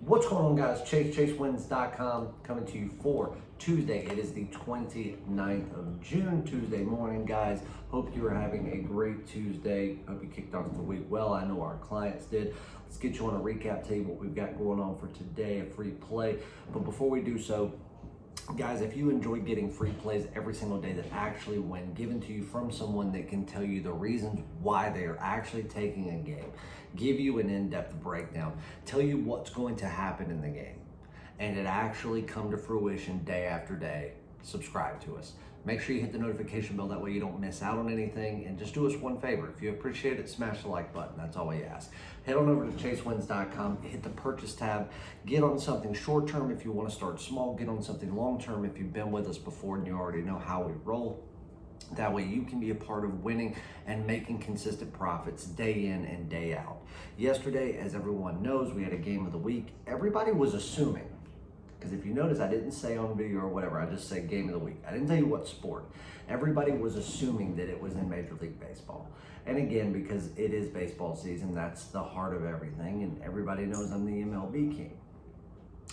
What's going on, guys? ChaseWins.com coming to you for Tuesday. It is the 29th of June, Tuesday morning, guys. Hope you are having a great Tuesday. Hope you kicked off the week well. I know our clients did. Let's get you on a recap, tell you what we've got going on for today, a free play. But before we do so, guys, if you enjoy getting free plays every single day that actually win, given to you from someone that can tell you the reasons why they are actually taking a game, give you an in-depth breakdown, tell you what's going to happen in the game, and it actually come to fruition day after day, subscribe to us. Make sure you hit the notification bell, that way you don't miss out on anything, and just do us one favor. If you appreciate it, smash the like button. That's all we ask. Head on over to ChaseWins.com, hit the purchase tab, get on something short-term if you want to start small, get on something long-term if you've been with us before and you already know how we roll. That way you can be a part of winning and making consistent profits day in and day out. Yesterday, as everyone knows, we had a game of the week. Everybody was assuming, because if you notice, I didn't say on video or whatever, I just said game of the week. I didn't tell you what sport. Everybody was assuming that it was in Major League Baseball. And again, because it is baseball season, that's the heart of everything, and everybody knows I'm the MLB king.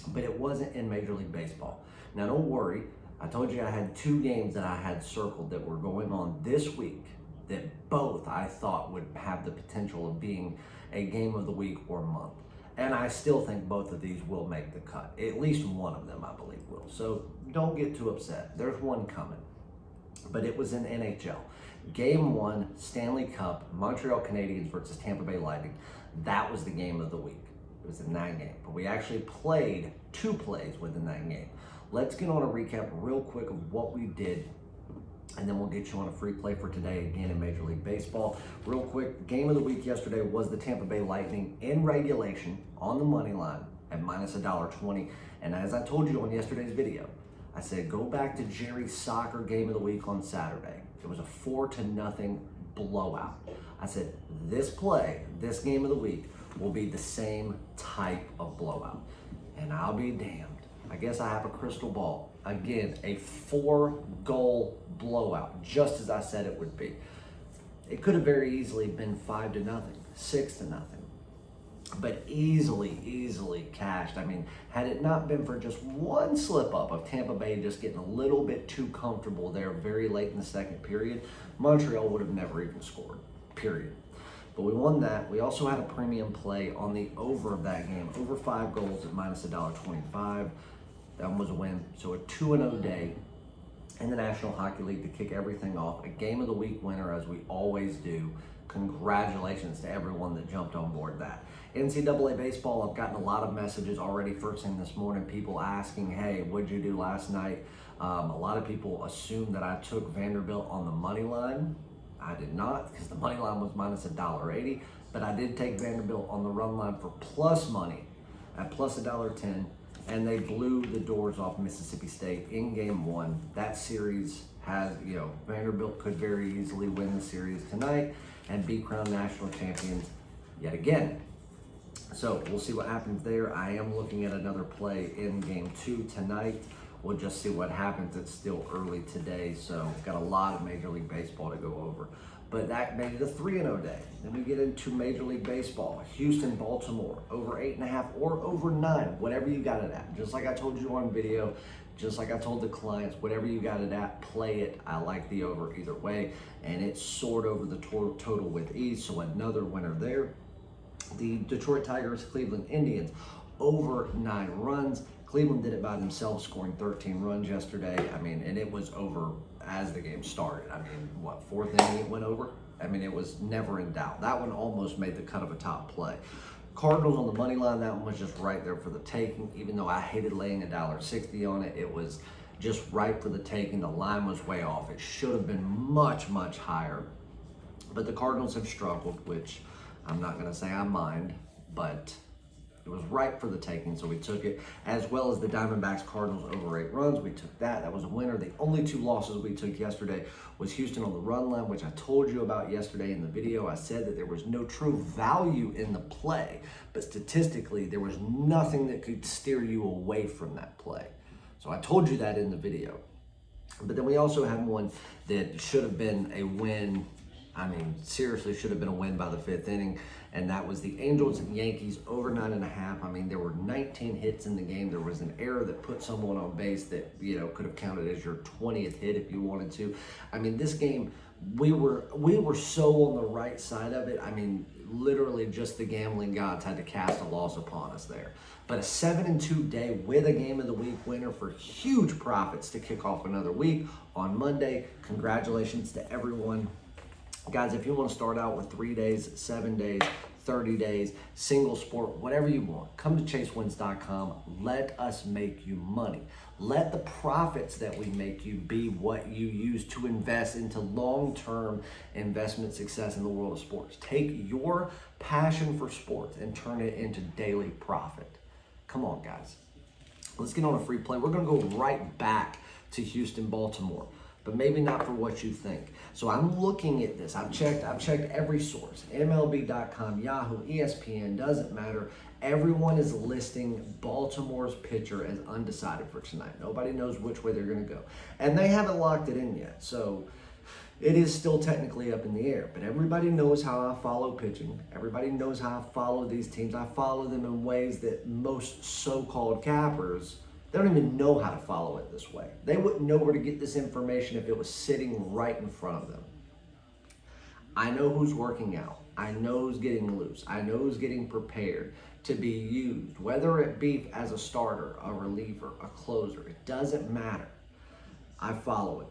But it wasn't in Major League Baseball. Now don't worry, I told you I had two games that I had circled that were going on this week that both I thought would have the potential of being a game of the week or month. And I still think both of these will make the cut. At least one of them, I believe, will. So don't get too upset. There's one coming. But it was in NHL. Game 1, Stanley Cup, Montreal Canadiens versus Tampa Bay Lightning. That was the game of the week. It was in that game. But we actually played two plays within that game. Let's get on a recap real quick of what we did, and then we'll get you on a free play for today again in Major League Baseball. Real quick, game of the week yesterday was the Tampa Bay Lightning in regulation on the money line at minus $1.20. And as I told you on yesterday's video, I said go back to Jerry's soccer game of the week on Saturday. It was a 4-0 blowout. I said this play, this game of the week, will be the same type of blowout. And I'll be damned. I guess I have a crystal ball. Again, a 4-goal blowout, just as I said it would be. It could have very easily been 5-0, 6-0, but easily cashed. I mean, had it not been for just one slip up of Tampa Bay just getting a little bit too comfortable there very late in the second period, Montreal would have never even scored, period. But we won that. We also had a premium play on the over of that game, over 5 goals at minus $1.25. That one was a win. So a 2-0 day in the National Hockey League to kick everything off. A game of the week winner, as we always do. Congratulations to everyone that jumped on board that. NCAA baseball, I've gotten a lot of messages already first thing this morning, people asking, hey, what'd you do last night? A lot of people assume that I took Vanderbilt on the money line. I did not, because the money line was minus $1.80, but I did take Vanderbilt on the run line for plus money at plus $1.10. And they blew the doors off Mississippi State in game 1. That series has, Vanderbilt could very easily win the series tonight and be crowned national champions yet again. So we'll see what happens there. I am looking at another play in game 2 tonight. We'll just see what happens. It's still early today, so got a lot of Major League Baseball to go over. But that made it a 3-0 day. Then we get into Major League Baseball. Houston, Baltimore, over 8.5 or over 9, whatever you got it at. Just like I told you on video, just like I told the clients, whatever you got it at, play it. I like the over either way. And it soared over the total with ease, so another winner there. The Detroit Tigers, Cleveland Indians, over 9 runs. Cleveland did it by themselves, scoring 13 runs yesterday. I mean, and it was over as the game started. I mean, what, 4th inning it went over? I mean, it was never in doubt. That one almost made the cut of a top play. Cardinals on the money line, that one was just right there for the taking. Even though I hated laying $1.60 on it, it was just right for the taking. The line was way off. It should have been much higher. But the Cardinals have struggled, which I'm not going to say I mind, but it was right for the taking, so we took it, as well as the Diamondbacks Cardinals over 8 runs. We took that. That was a winner. The only 2 losses we took yesterday was Houston on the run line, which I told you about yesterday in the video. I said that there was no true value in the play, but statistically, there was nothing that could steer you away from that play. So I told you that in the video. But then we also had one that should have been a win I mean, seriously, should have been a win by the 5th inning. And that was the Angels and Yankees over 9.5. I mean, there were 19 hits in the game. There was an error that put someone on base that, you know, could have counted as your 20th hit if you wanted to. I mean, this game, we were so on the right side of it. I mean, literally just the gambling gods had to cast a loss upon us there. But a 7-2 day with a game of the week winner for huge profits to kick off another week on Monday. Congratulations to everyone. Guys, if you want to start out with 3 days, 7 days, 30 days, single sport, whatever you want, come to chasewins.com. Let us make you money. Let the profits that we make you be what you use to invest into long-term investment success in the world of sports. Take your passion for sports and turn it into daily profit. Come on, guys. Let's get on a free play. We're going to go right back to Houston, Baltimore, but maybe not for what you think. So I'm looking at this. I've checked every source. MLB.com, Yahoo, ESPN, doesn't matter. Everyone is listing Baltimore's pitcher as undecided for tonight. Nobody knows which way they're going to go. And they haven't locked it in yet. So it is still technically up in the air. But everybody knows how I follow pitching. Everybody knows how I follow these teams. I follow them in ways that most so-called cappers, they don't even know how to follow it this way. They wouldn't know where to get this information if it was sitting right in front of them. I know who's working out. I know who's getting loose. I know who's getting prepared to be used, whether it be as a starter, a reliever, a closer. It doesn't matter. I follow it.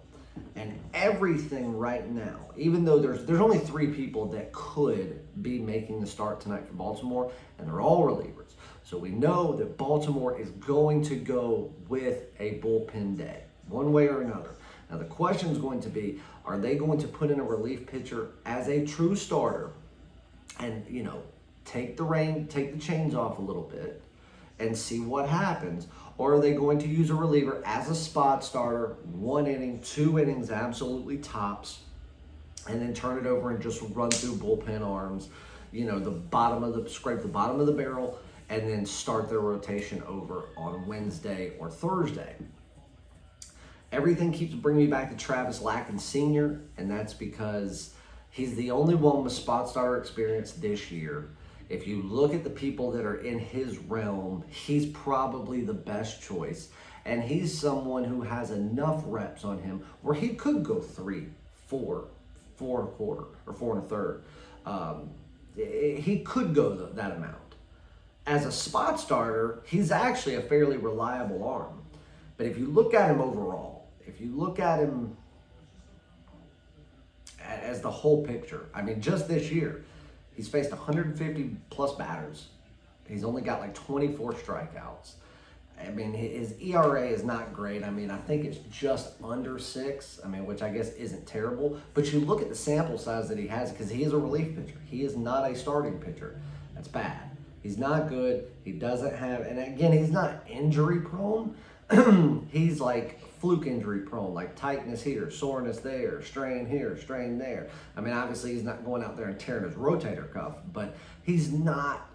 And everything right now, even though there's only 3 people that could be making the start tonight for Baltimore, and they're all relievers. So we know that Baltimore is going to go with a bullpen day, one way or another. Now the question is going to be, are they going to put in a relief pitcher as a true starter and, you know, take the chains off a little bit and see what happens? Or are they going to use a reliever as a spot starter, 1 inning, 2 innings, absolutely tops, and then turn it over and just run through bullpen arms, you know, scrape the bottom of the barrel, and then start their rotation over on Wednesday or Thursday? Everything keeps bringing me back to Travis Lackton Sr., and that's because he's the only one with spot starter experience this year. If you look at the people that are in his realm, he's probably the best choice. And he's someone who has enough reps on him where he could go 3, 4, 4 1/4, or 4 1/3. He could go that amount. As a spot starter, he's actually a fairly reliable arm. But if you look at him overall, if you look at him as the whole picture, I mean, just this year, he's faced 150 plus batters. He's only got like 24 strikeouts. I mean, his ERA is not great. I mean, I think it's just under 6, I mean, which I guess isn't terrible. But you look at the sample size that he has, because he is a relief pitcher. He is not a starting pitcher. That's bad. He's not good. He doesn't have, and again, he's not injury prone. He's like fluke injury prone, like tightness here, soreness there, strain here, strain there. I mean, obviously he's not going out there and tearing his rotator cuff, but he's not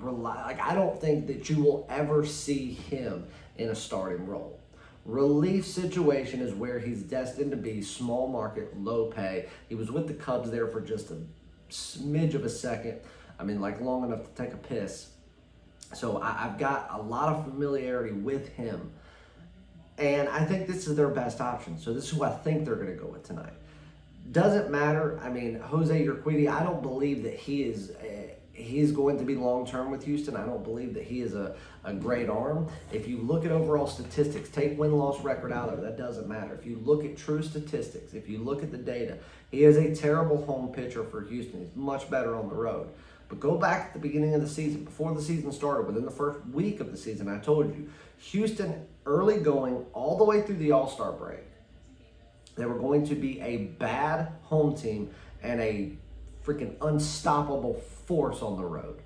like, I don't think that you will ever see him in a starting role. Relief situation is where he's destined to be, small market, low pay. He was with the Cubs there for just a smidge of a second. I mean, like long enough to take a piss. So I've got a lot of familiarity with him. And I think this is their best option. So this is who I think they're going to go with tonight. Doesn't matter. I mean, Jose Urquidy, I don't believe that he's going to be long-term with Houston. I don't believe that he is a great arm. If you look at overall statistics, take win-loss record out of it, that doesn't matter. If you look at true statistics, if you look at the data, he is a terrible home pitcher for Houston. He's much better on the road. But go back at the beginning of the season, before the season started, within the first week of the season, I told you, Houston, early going all the way through the All-Star break, they were going to be a bad home team and a freaking unstoppable force on the road.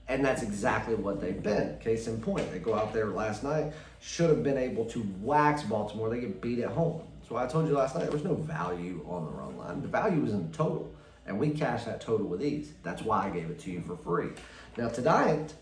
And that's exactly what they've been. Case in point, they go out there last night, should have been able to wax Baltimore. They get beat at home. So I told you last night, there was no value on the run line. The value was in the total. And we cashed that total with ease. That's why I gave it to you for free. Now tonight,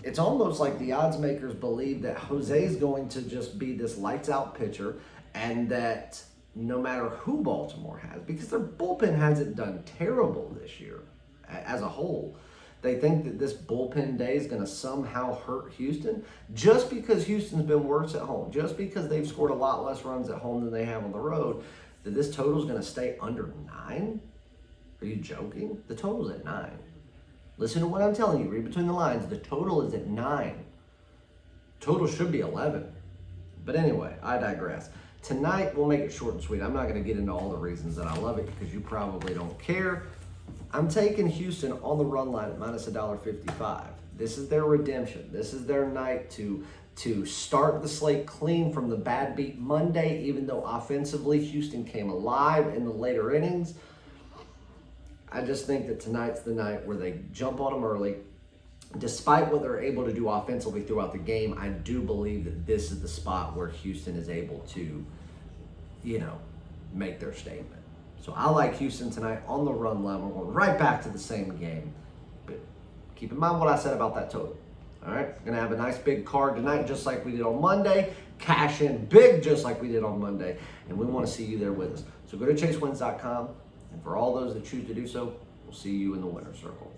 it's almost like the odds makers believe that Jose's going to just be this lights out pitcher and that no matter who Baltimore has, because their bullpen hasn't done terrible this year as a whole. They think that this bullpen day is going to somehow hurt Houston just because Houston's been worse at home, just because they've scored a lot less runs at home than they have on the road, that this total is going to stay under 9? Are you joking? The total's at 9. Listen to what I'm telling you. Read between the lines. The total is at 9. Total should be 11. But anyway, I digress. Tonight, we'll make it short and sweet. I'm not going to get into all the reasons that I love it because you probably don't care. I'm taking Houston on the run line at minus $1.55. This is their redemption. This is their night to start the slate clean from the bad beat Monday, even though offensively Houston came alive in the later innings. I just think that tonight's the night where they jump on them early. Despite what they're able to do offensively throughout the game, I do believe that this is the spot where Houston is able to, make their statement. So I like Houston tonight on the run line. We're going right back to the same game. But keep in mind what I said about that total. All right, we're going to have a nice big card tonight just like we did on Monday. Cash in big just like we did on Monday. And we want to see you there with us. So go to chasewins.com. And for all those that choose to do so, we'll see you in the winner's circle.